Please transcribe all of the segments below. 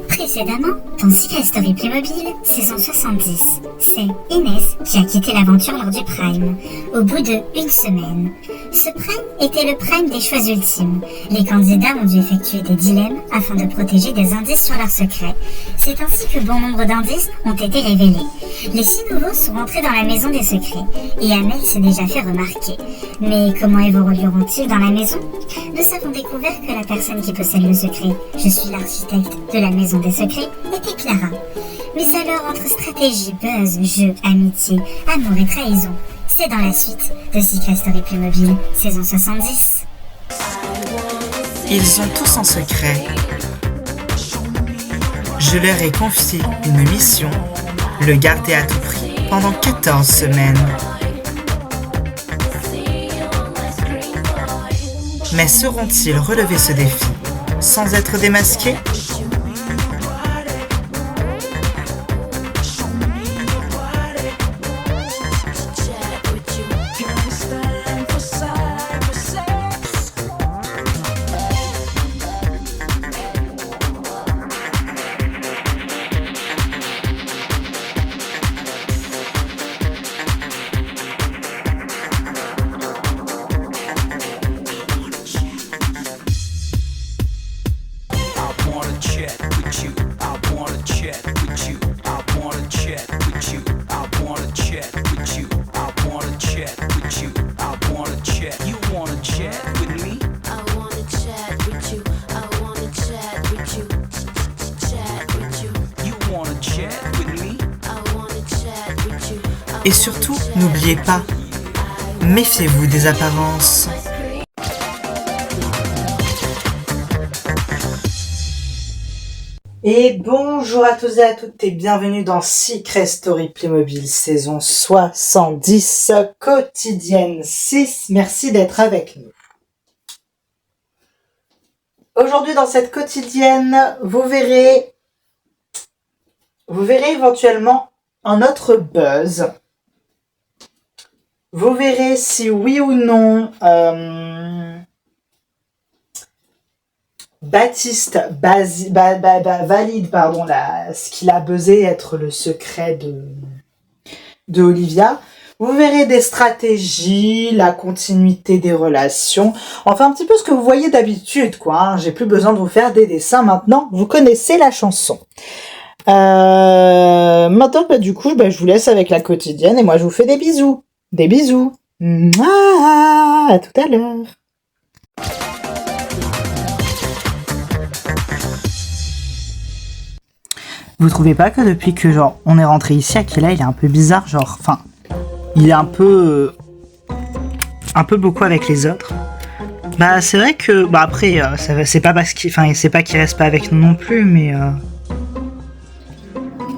Précédemment, dans Secret Story Playmobil, saison 70, c'est Inès qui a quitté l'aventure lors du Prime, au bout de 1 semaine. Ce Prime était le Prime des choix ultimes. Les candidats ont dû effectuer des dilemmes afin de protéger des indices sur leurs secrets. C'est ainsi que bon nombre d'indices ont été révélés. Les 6 nouveaux sont rentrés dans la maison des secrets, et Amel s'est déjà fait remarquer. Mais comment évolueront-ils dans la maison? Nous avons découvert que la personne qui possède le secret, je suis l'architecte de la maison des secrets, était Clara. Mais alors, entre stratégie, buzz, jeu, amitié, amour et trahison, c'est dans la suite de Secret Story Playmobil, saison 70. Ils ont tous un secret. Je leur ai confié une mission, le garder à tout prix pendant 14 semaines. Mais sauront-ils relever ce défi sans être démasqués ? Et surtout, n'oubliez pas, méfiez-vous des apparences. Et bonjour à tous et à toutes et bienvenue dans Secret Story Playmobil saison 70, quotidienne 6. Merci d'être avec nous. Aujourd'hui dans cette quotidienne, vous verrez éventuellement un autre buzz. Vous verrez si oui ou non Baptiste valide ce qu'il a buzzé être le secret de Olivia. Vous verrez des stratégies, la continuité des relations, enfin un petit peu ce que vous voyez d'habitude, quoi. Hein. J'ai plus besoin de vous faire des dessins maintenant, vous connaissez la chanson. Maintenant, du coup, je vous laisse avec la quotidienne et moi je vous fais des bisous. Des bisous. Mouah, à tout à l'heure. Vous trouvez pas que depuis que on est rentré ici, Akila il est un peu bizarre, il est un peu beaucoup avec les autres. C'est vrai que après c'est pas parce qu'il c'est pas qu'il reste pas avec nous non plus, mais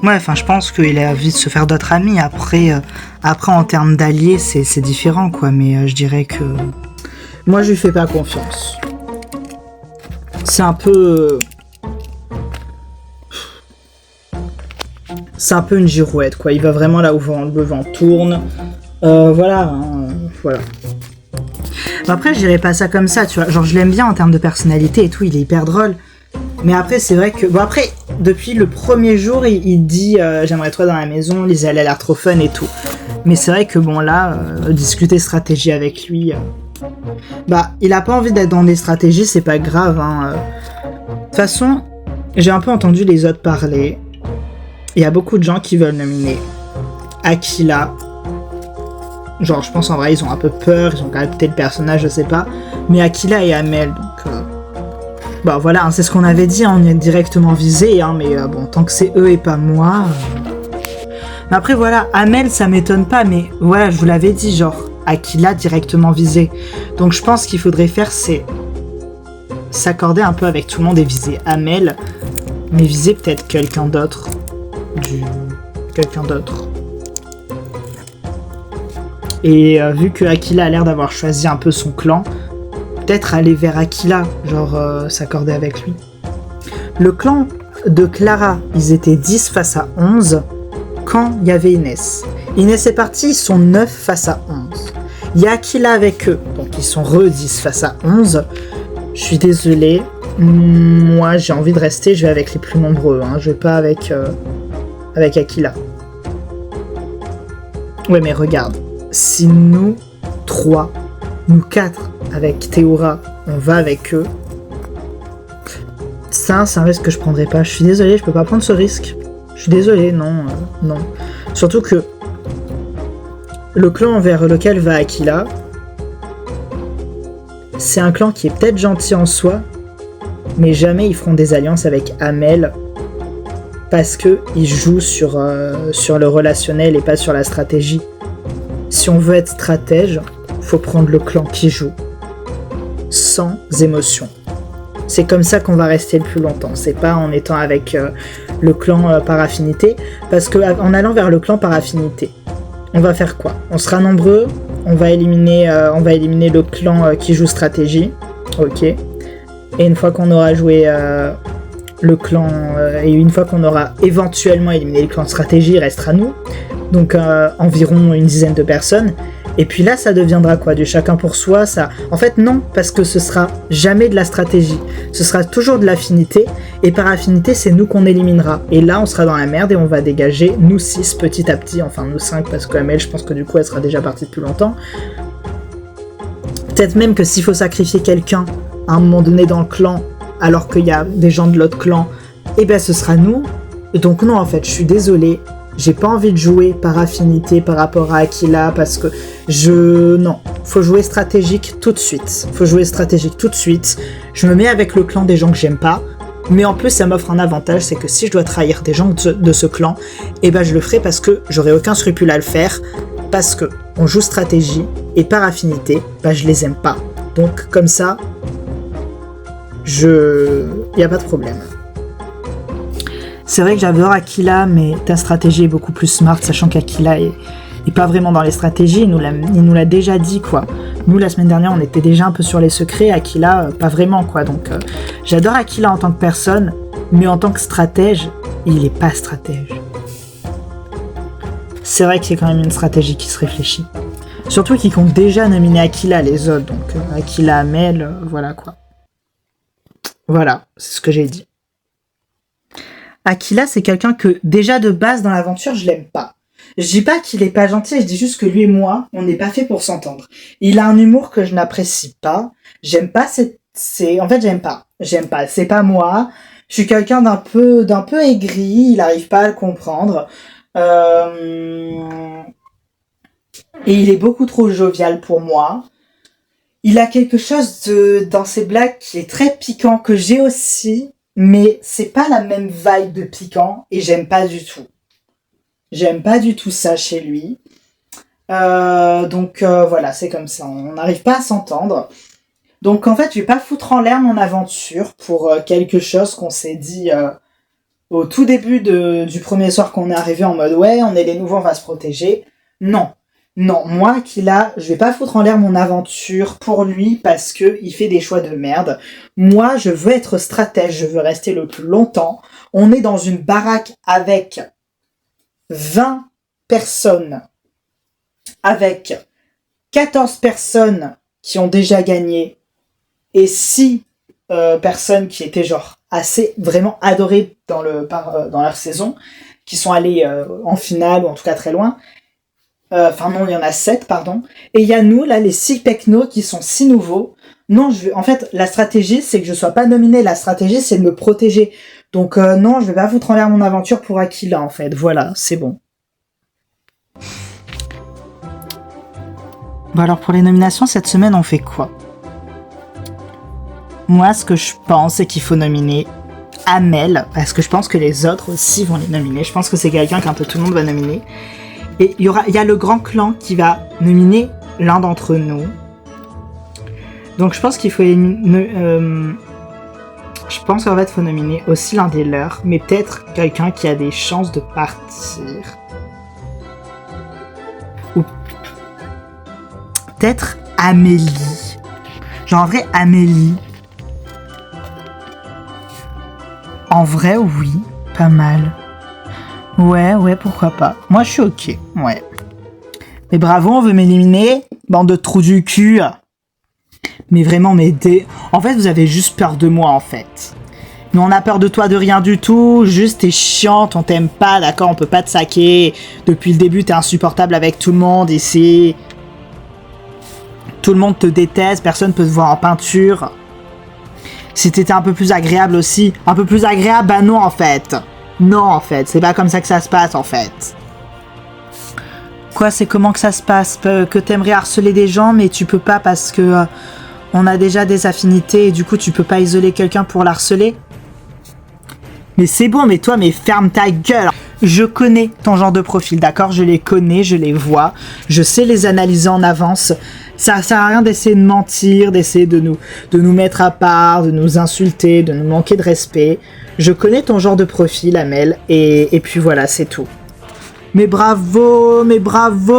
je pense qu'il a envie de se faire d'autres amis. Après en termes d'alliés, c'est différent, quoi. Mais je dirais que moi, je lui fais pas confiance. C'est un peu une girouette, quoi. Il va vraiment là où le vent tourne. Voilà. Après, je dirais pas ça comme ça, tu vois. Je l'aime bien en termes de personnalité et tout. Il est hyper drôle. Mais après, c'est vrai que... depuis le premier jour, il dit j'aimerais toi dans la maison, Lisa, elle a l'air trop fun et tout. Mais c'est vrai que discuter stratégie avec lui... il a pas envie d'être dans des stratégies, c'est pas grave. De toute façon, j'ai un peu entendu les autres parler. Il y a beaucoup de gens qui veulent nominer Akila. Je pense en vrai, ils ont un peu peur, ils ont quand même peut-être le personnage, je sais pas. Mais Akila et Amel, donc... c'est ce qu'on avait dit, on est directement visé, mais tant que c'est eux et pas moi... Mais après, Amel, ça m'étonne pas, mais je vous l'avais dit, Akila directement visé. Donc je pense qu'il faudrait faire, c'est s'accorder un peu avec tout le monde et viser Amel, mais viser peut-être quelqu'un d'autre. Et vu que Akila a l'air d'avoir choisi un peu son clan, peut-être aller vers Akila, s'accorder avec lui. Le clan de Clara, ils étaient 10 face à 11 quand il y avait Inès. Inès est partie, ils sont 9 face à 11. Il y a Akila avec eux, donc ils sont 10 face à 11. Je suis désolée, Moi, j'ai envie de rester, je vais avec les plus nombreux, hein. Je vais pas avec Aquila. Ouais, mais regarde, si nous 3, nous 4, avec Théora, on va avec eux, ça, c'est un risque que je prendrai pas. Je suis désolé, je peux pas prendre ce risque. Je suis désolé, non. Surtout que le clan vers lequel va Aquila, c'est un clan qui est peut-être gentil en soi, mais jamais ils feront des alliances avec Amel parce que ils jouent sur le relationnel et pas sur la stratégie. Si on veut être stratège, faut prendre le clan qui joue, sans émotion. C'est comme ça qu'on va rester le plus longtemps. C'est pas en étant avec le clan par affinité, parce que en allant vers le clan par affinité, on va faire quoi? On sera nombreux, on va éliminer le clan qui joue stratégie, ok. Et une fois qu'on aura joué le clan, et une fois qu'on aura éventuellement éliminé le clan de stratégie, il restera nous. Donc environ une dizaine de personnes. Et puis là, ça deviendra quoi? Du chacun pour soi, ça... En fait, non, parce que ce sera jamais de la stratégie. Ce sera toujours de l'affinité, et par affinité, c'est nous qu'on éliminera. Et là, on sera dans la merde, et on va dégager, nous 6, petit à petit, enfin nous 5, parce que Amel, je pense que du coup, elle sera déjà partie depuis longtemps. Peut-être même que s'il faut sacrifier quelqu'un, à un moment donné dans le clan, alors qu'il y a des gens de l'autre clan, et ben ce sera nous. Et donc non, en fait, je suis désolée. J'ai pas envie de jouer par affinité par rapport à Aquila parce que non, faut jouer stratégique tout de suite. Je me mets avec le clan des gens que j'aime pas, mais en plus ça m'offre un avantage, c'est que si je dois trahir des gens de ce clan, et ben je le ferai parce que j'aurai aucun scrupule à le faire, parce que on joue stratégie et par affinité, ben je les aime pas. Donc comme ça, y a pas de problème. C'est vrai que j'adore Aquila, mais ta stratégie est beaucoup plus smart, sachant qu'Aquila est pas vraiment dans les stratégies, il nous l'a déjà dit, quoi. Nous, la semaine dernière, on était déjà un peu sur les secrets, Aquila, pas vraiment, quoi. Donc, j'adore Aquila en tant que personne, mais en tant que stratège, il est pas stratège. C'est vrai que c'est quand même une stratégie qui se réfléchit. Surtout qu'ils comptent déjà nominer Aquila, les autres, donc Aquila, Amel, voilà, quoi. Voilà, c'est ce que j'ai dit. Aquila, c'est quelqu'un que, déjà de base dans l'aventure, je l'aime pas. Je dis pas qu'il est pas gentil, je dis juste que lui et moi, on n'est pas fait pour s'entendre. Il a un humour que je n'apprécie pas. J'aime pas, en fait, j'aime pas. C'est pas moi. Je suis quelqu'un d'un peu aigri, il arrive pas à le comprendre. Et il est beaucoup trop jovial pour moi. Il a quelque chose dans ses blagues qui est très piquant, que j'ai aussi. Mais c'est pas la même vibe de piquant et j'aime pas du tout. J'aime pas du tout ça chez lui. Donc voilà, c'est comme ça. On n'arrive pas à s'entendre. Donc en fait, je vais pas foutre en l'air mon aventure pour quelque chose qu'on s'est dit au tout début du premier soir qu'on est arrivé en mode ouais, on est les nouveaux, on va se protéger. Non, moi, Aquila, je vais pas foutre en l'air mon aventure pour lui parce que il fait des choix de merde. Moi, je veux être stratège, je veux rester le plus longtemps. On est dans une baraque avec 20 personnes, avec 14 personnes qui ont déjà gagné et 6 personnes qui étaient genre assez vraiment adorées dans leur saison, qui sont allées en finale ou en tout cas très loin. Enfin non, il y en a 7, pardon. Et il y a nous, là, les 6 pecnos qui sont 6 nouveaux. Non, en fait, la stratégie, c'est que je sois pas nominée. La stratégie, c'est de me protéger. Donc non, je vais pas foutre en l'air mon aventure pour Aquila, en fait. Voilà, c'est bon. Bon alors, pour les nominations, cette semaine, on fait quoi? Moi, ce que je pense, c'est qu'il faut nominer Amel, parce que je pense que les autres aussi vont les nominer. Je pense que c'est quelqu'un qu'un peu tout le monde va nominer. Et il y a le grand clan qui va nominer l'un d'entre nous. Donc je pense qu'il faut je pense qu'en fait il faut nominer aussi l'un des leurs, mais peut-être quelqu'un qui a des chances de partir. Ou peut-être Amélie. Genre en vrai Amélie. En vrai oui, pas mal. Ouais, pourquoi pas. Moi, je suis ok, ouais. Mais bravo, on veut m'éliminer, bande de trous du cul. Mais vraiment, en fait, vous avez juste peur de moi, en fait. Mais on a peur de toi de rien du tout, juste t'es chiante, on t'aime pas, d'accord, on peut pas te saquer. Depuis le début, t'es insupportable avec tout le monde ici. Tout le monde te déteste, personne peut te voir en peinture. Si t'étais un peu plus agréable aussi. Un peu plus agréable, bah non en fait. Non en fait, c'est pas comme ça que ça se passe en fait. Quoi, c'est comment que ça se passe? Que t'aimerais harceler des gens, mais tu peux pas parce que on a déjà des affinités et du coup tu peux pas isoler quelqu'un pour l'harceler? Mais c'est bon, mais toi, mais ferme ta gueule. Je connais ton genre de profil, d'accord? Je les connais, je les vois. Je sais les analyser en avance. Ça sert à rien d'essayer de mentir, d'essayer de nous mettre à part, de nous insulter, de nous manquer de respect. Je connais ton genre de profil, Amel, et puis voilà, c'est tout. Mais bravo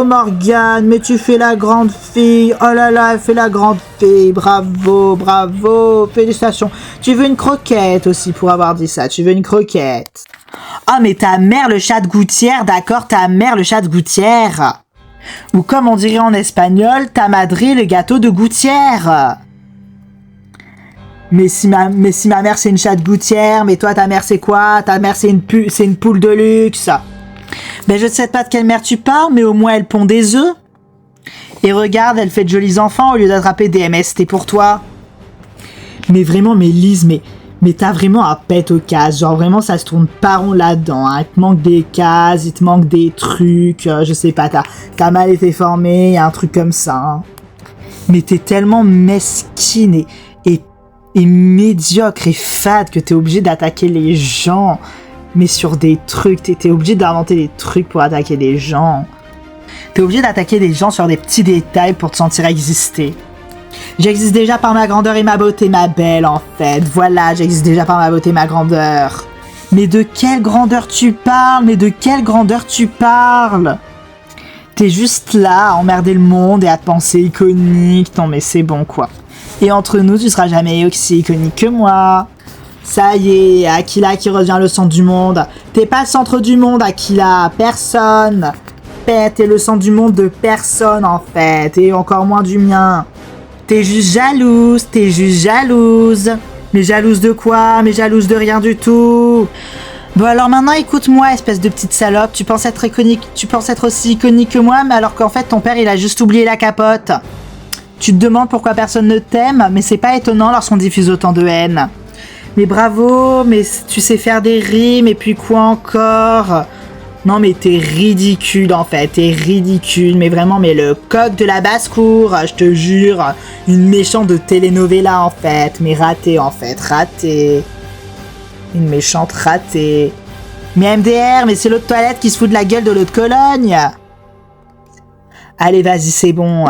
Morgane, mais tu fais la grande fille, oh là là, elle fait la grande fille, bravo, félicitations. Tu veux une croquette aussi pour avoir dit ça, tu veux une croquette. Ah mais ta mère le chat de gouttière, d'accord, ta mère le chat de gouttière. Ou comme on dirait en espagnol, ta madre le gâteau de gouttière. Mais si ma mère c'est une chat de gouttière, mais toi ta mère c'est quoi? Ta mère c'est une poule de luxe. Ben je ne sais pas de quelle mère tu parles, mais au moins elle pond des œufs. Et regarde, elle fait de jolis enfants au lieu d'attraper des MST pour toi. Mais vraiment, mais Lise, mais t'as vraiment un pet aux cases. Genre vraiment, ça se tourne pas rond là-dedans. Hein. Il te manque des cases, il te manque des trucs. Je sais pas, t'as mal été formé, y a un truc comme ça. Hein. Mais t'es tellement mesquine et médiocre et fade que t'es obligé d'attaquer les gens. Mais sur des trucs, t'es obligé d'inventer des trucs pour attaquer des gens. T'es obligé d'attaquer des gens sur des petits détails pour te sentir exister. J'existe déjà par ma grandeur et ma beauté, ma belle, en fait. Voilà, j'existe déjà par ma beauté et ma grandeur. Mais de quelle grandeur tu parles? T'es juste là à emmerder le monde et à te penser iconique. Non mais c'est bon, quoi. Et entre nous, tu seras jamais aussi iconique que moi. Ça y est, Aquila qui revient le centre du monde. T'es pas le centre du monde, Aquila. Personne. T'es le centre du monde de personne, en fait. Et encore moins du mien. T'es juste jalouse. Mais jalouse de quoi? Mais jalouse de rien du tout. Bon alors maintenant, écoute-moi, espèce de petite salope. Tu penses être aussi iconique que moi, mais alors qu'en fait, ton père, il a juste oublié la capote. Tu te demandes pourquoi personne ne t'aime, mais c'est pas étonnant lorsqu'on diffuse autant de haine. Mais bravo, mais tu sais faire des rimes, et puis quoi encore? Non mais t'es ridicule en fait, mais vraiment, mais le coq de la basse-cour, je te jure, une méchante de telenovela en fait, mais ratée en fait, ratée. Une méchante ratée. Mais MDR, mais c'est l'autre toilette qui se fout de la gueule de l'autre Cologne. Allez vas-y, c'est bon.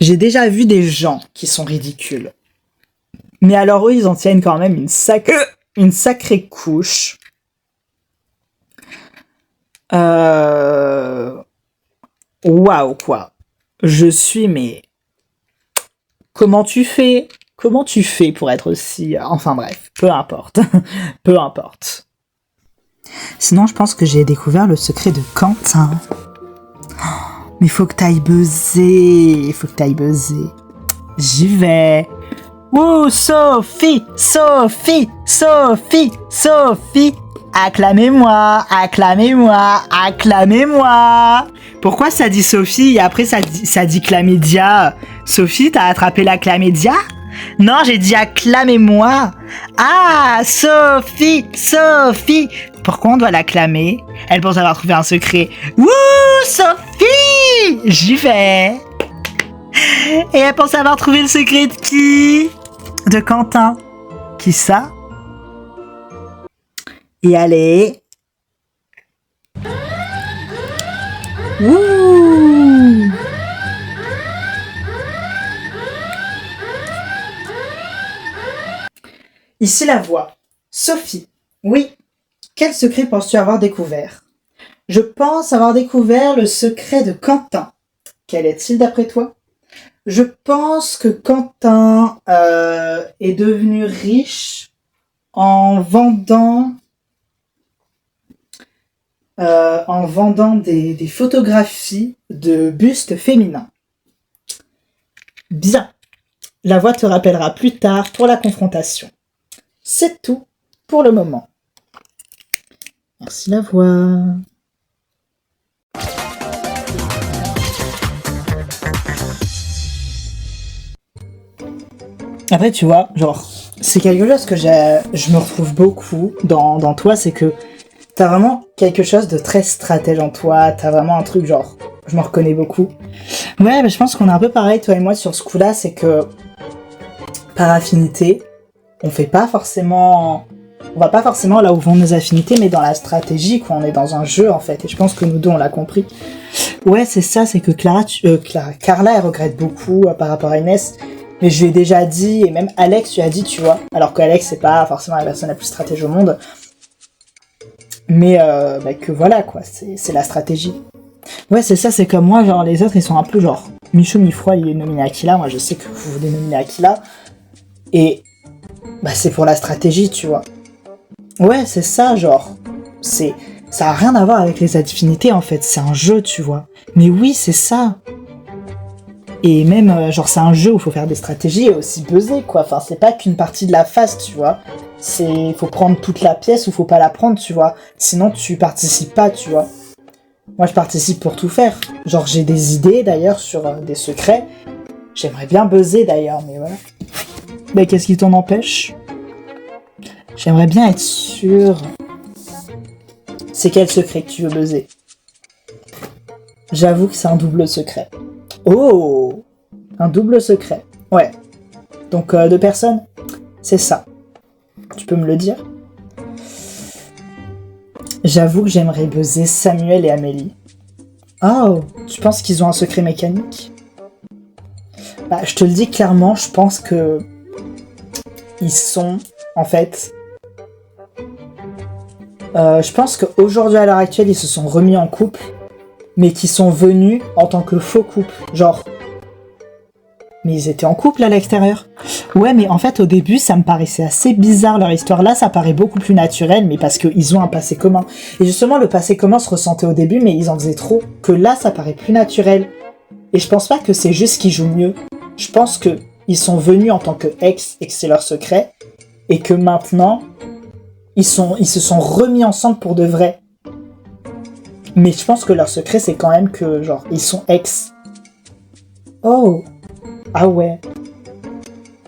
J'ai déjà vu des gens qui sont ridicules. Mais alors eux, ils en tiennent quand même une sacrée couche. Waouh, quoi. Je suis, mais... Comment tu fais pour être aussi... Enfin bref, peu importe. Peu importe. Sinon, je pense que j'ai découvert le secret de Quentin. Mais faut que t'ailles buzzer. J'y vais. Ouh, Sophie. Acclamez-moi. Pourquoi ça dit Sophie et après ça dit chlamydia? Sophie, t'as attrapé la chlamydia? Non, j'ai dit acclamez-moi. Ah, Sophie. Pourquoi on doit l'acclamer? Elle pense avoir trouvé un secret. Wouh, Sophie! J'y vais. Et elle pense avoir trouvé le secret de qui? De Quentin. Qui ça? Et allez. Wouh! Ici la voix. Sophie. Oui. Quel secret penses-tu avoir découvert? Je pense avoir découvert le secret de Quentin. Quel est-il d'après toi? Je pense que Quentin est devenu riche en vendant des photographies de bustes féminins. Bien. La voix te rappellera plus tard pour la confrontation. C'est tout pour le moment. Merci la voix. Après, tu vois, genre, c'est quelque chose que je me retrouve beaucoup dans toi, c'est que t'as vraiment quelque chose de très stratège en toi, t'as vraiment un truc genre, je m'en reconnais beaucoup. Ouais, mais je pense qu'on est un peu pareil, toi et moi, sur ce coup-là, c'est que par affinité, on va pas forcément là où vont nos affinités, mais dans la stratégie, quoi, on est dans un jeu en fait, et je pense que nous deux on l'a compris. Ouais, c'est ça, c'est que Carla, elle regrette beaucoup par rapport à Inès, mais je lui ai déjà dit, et même Alex lui a dit, tu vois, alors qu'Alex c'est pas forcément la personne la plus stratège au monde, mais que voilà quoi, c'est la stratégie. Ouais, c'est ça, c'est comme moi, genre les autres ils sont un peu genre, Michou Mifroi il est nominé Aquila, moi je sais que vous voulez nominer Aquila, et c'est pour la stratégie, tu vois. Ouais, c'est ça, genre, ça a rien à voir avec les affinités en fait, c'est un jeu, tu vois. Mais oui, c'est ça. Et même, genre, c'est un jeu où il faut faire des stratégies et aussi buzzer, quoi. Enfin, c'est pas qu'une partie de la face, tu vois. Faut prendre toute la pièce ou faut pas la prendre, tu vois. Sinon, tu participes pas, tu vois. Moi, je participe pour tout faire. Genre, j'ai des idées, d'ailleurs, sur des secrets. J'aimerais bien buzzer, d'ailleurs, mais voilà. Mais qu'est-ce qui t'en empêche ? J'aimerais bien être sûr. C'est quel secret que tu veux buzzer ? J'avoue que c'est un double secret. Oh, un double secret. Ouais. Donc 2 personnes, c'est ça. Tu peux me le dire ? J'avoue que j'aimerais buzzer Samuel et Amélie. Oh, tu penses qu'ils ont un secret mécanique ? Je te le dis clairement, je pense que ils sont, en fait... je pense qu'aujourd'hui, à l'heure actuelle, ils se sont remis en couple, mais qui sont venus en tant que faux couple. Genre... Mais ils étaient en couple à l'extérieur. Ouais, mais en fait, au début, ça me paraissait assez bizarre leur histoire. Là, ça paraît beaucoup plus naturel, mais parce qu'ils ont un passé commun. Et justement, le passé commun se ressentait au début, mais ils en faisaient trop. Que là, ça paraît plus naturel. Et je pense pas que c'est juste qu'ils jouent mieux. Je pense que ils sont venus en tant que ex et que c'est leur secret. Et que maintenant, ils se sont remis ensemble pour de vrai. Mais je pense que leur secret, c'est quand même que, genre, ils sont ex. Oh. Ah ouais.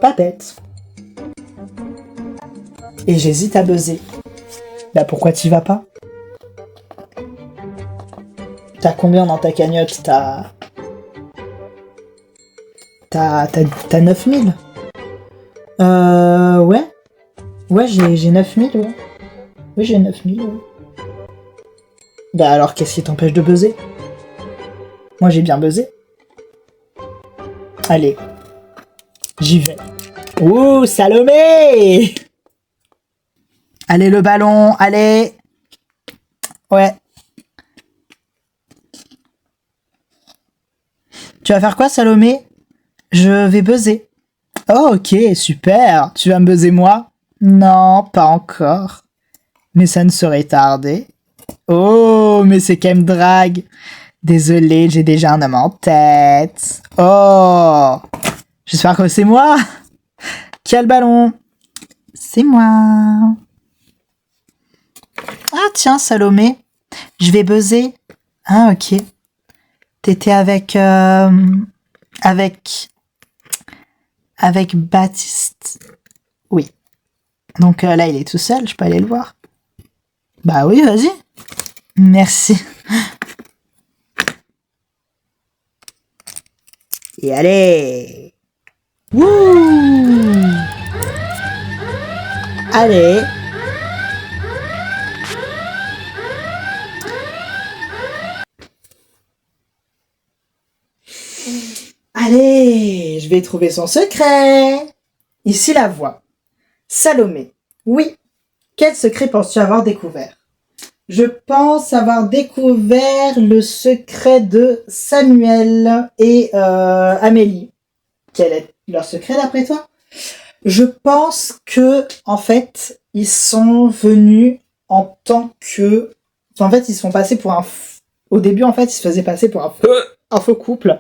Pas bête. Et j'hésite à buzzer. Pourquoi t'y vas pas ? T'as combien dans ta cagnotte ? T'as 9000 ? Ouais. Ouais, j'ai 9000, ouais. Oui, j'ai 9000, ouais. Alors, qu'est-ce qui t'empêche de buzzer ? Moi, j'ai bien buzzé. Allez. J'y vais. Ouh, Salomé ! Allez, le ballon, allez. Ouais. Tu vas faire quoi, Salomé ? Je vais buzzer. Oh, ok, super. Tu vas me buzzer moi ? Non, pas encore. Mais ça ne saurait tarder. Oh, mais c'est qu'elle me drague. Désolé, j'ai déjà un homme en tête. Oh, j'espère que c'est moi. Qui a le ballon ? C'est moi. Ah tiens, Salomé, je vais buzzer. Ah ok. T'étais avec Baptiste. Oui. Donc là, il est tout seul, je peux aller le voir. Bah oui, vas-y. Merci. Et allez. Wouh. Allez. Allez, je vais trouver son secret. Ici la voix. Salomé. Oui. Quel secret penses-tu avoir découvert ? Je pense avoir découvert le secret de Samuel et Amélie. Quel est leur secret d'après toi ? Je pense que, en fait, ils sont venus en tant que... En fait, ils se font passer pour un... Au début, en fait, ils se faisaient passer pour un faux couple.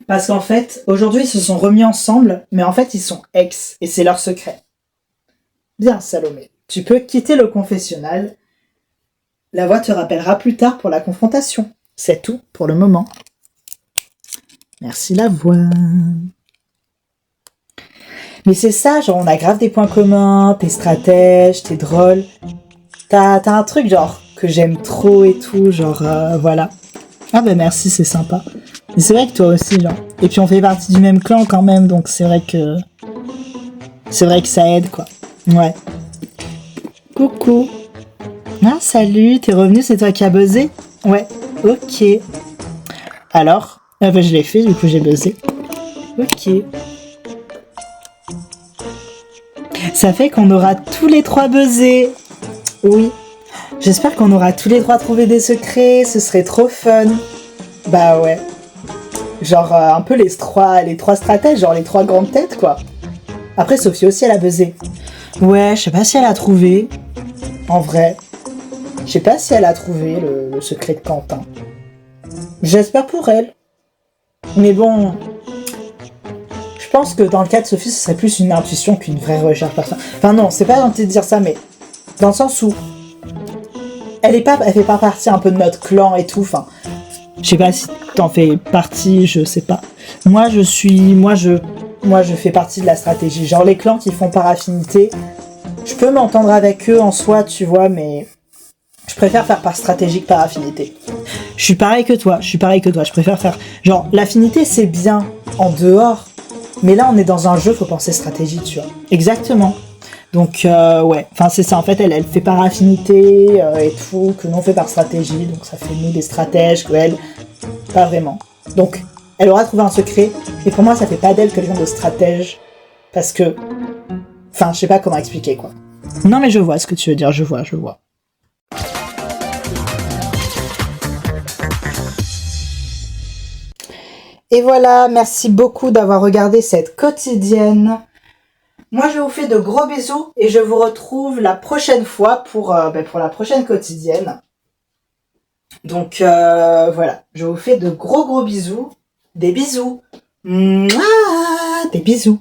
Parce qu'en fait, aujourd'hui, ils se sont remis ensemble, mais en fait, ils sont ex, et c'est leur secret. Bien, Salomé, tu peux quitter le confessionnal. La voix te rappellera plus tard pour la confrontation. C'est tout pour le moment. Merci la voix. Mais c'est ça, genre on a grave des points communs, t'es stratège, t'es drôle. T'as un truc genre que j'aime trop et tout, genre voilà. Ah bah merci, c'est sympa. Mais c'est vrai que toi aussi, genre. Et puis on fait partie du même clan quand même, donc c'est vrai que ça aide quoi. Ouais. Coucou. Ah salut, t'es revenu, c'est toi qui as buzzé? Ouais. Ok. Alors, ah bah je l'ai fait, du coup j'ai buzzé. Ok. Ça fait qu'on aura tous les trois buzzé. Oui. J'espère qu'on aura tous les trois trouvé des secrets, ce serait trop fun. Bah ouais. Genre un peu les trois stratèges, genre les trois grandes têtes quoi. Après Sophie aussi elle a buzzé. Ouais, je sais pas si elle a trouvé. En vrai. Je sais pas si elle a trouvé le secret de Quentin. J'espère pour elle. Mais bon... Je pense que dans le cas de Sophie, ce serait plus une intuition qu'une vraie recherche personnelle. Enfin non, c'est pas gentil de dire ça, mais... Dans le sens où... Elle fait pas partie un peu de notre clan et tout, enfin... Je sais pas si t'en fais partie, je sais pas. Moi je fais partie de la stratégie. Genre les clans qui font par affinité, je peux m'entendre avec eux en soi, tu vois, mais... Je préfère faire par stratégie que par affinité. Je suis pareil que toi, je préfère faire... Genre, l'affinité c'est bien en dehors, mais là on est dans un jeu, faut penser stratégie, tu vois. Exactement. Donc ouais, enfin c'est ça, en fait elle fait par affinité et tout, que nous on fait par stratégie, donc ça fait nous des stratèges, que elle, pas vraiment. Donc elle aura trouvé un secret, et pour moi ça fait pas d'elle quelqu'un de stratège, parce que... Enfin je sais pas comment expliquer quoi. Non mais je vois ce que tu veux dire, je vois. Et voilà, merci beaucoup d'avoir regardé cette quotidienne. Moi, je vous fais de gros bisous et je vous retrouve la prochaine fois pour la prochaine quotidienne. Donc, voilà, je vous fais de gros bisous. Des bisous. Mouah, des bisous.